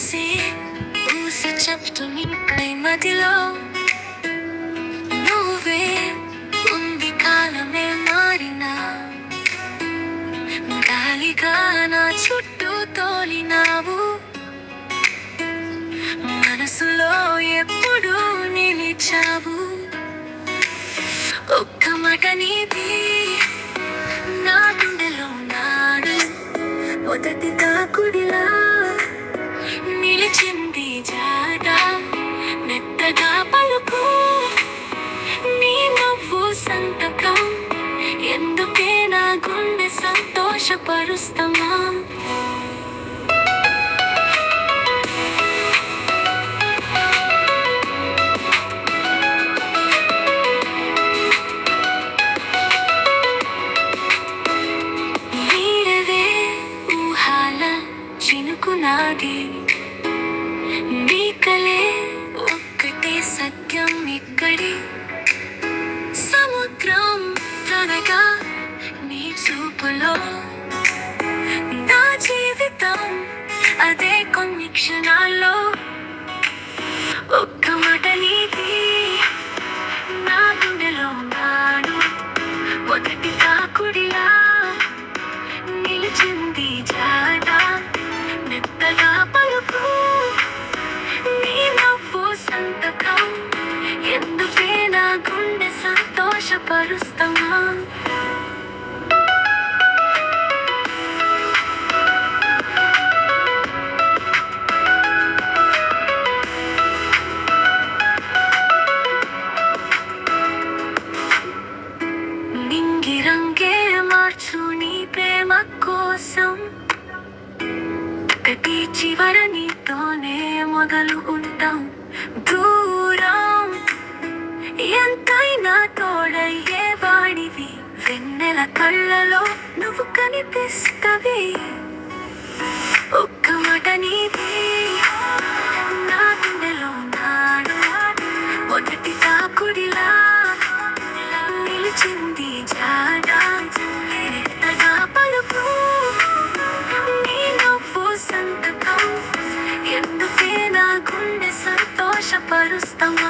మనసే ఊస చెప్తుంది మదిలో నువ్వే ఉంది కాలమే మారినా గాలిగా నా చుట్టూ తోలినావు మనసులో ఎప్పుడు నిలిచావు ఒక్క మాట నీది నా గుండెలో నాడు మొదటి తాకుడిలా నిలిచింది జాడ మెత్తగా పలుకు నీ నవ్వు సంతకం ఎందుకే నా గుండె సంతోషపరుస్తామా చినుకునాది నీకలే ఒక్కటే సత్యం ఇక్కడి సముద్రం తనగా నీ చూపులో నా జీవితం అదే కొన్ని క్షణాల్లో ఒక్క మాట నీది నా గుండెలో నాడు మొదటి తాకుడిలా నిలిచింది జాడ మెత్తగా పలుకు నీ నవ్వు సంతకం ఎందుకే నా గుండె సంతోషపరుస్తామా నింగిరంగే మార్చు నీ ప్రేమ కోసం ప్రతి చివర నీతోనే మొదలు ఉంటాం దూరం ఎంతైనా తోడయ్యే వాడివి వెన్నెల కళ్ళలో నువ్వు కనిపిస్తవి ఒక్క మాట నీది నా గుండెలో నాడు మొదటి తాకుడిలా నిలిచింది జాడ మెత్తగా పలుకు సంతకం ఎందుకే నా గుండె సంతోషపరుస్తామా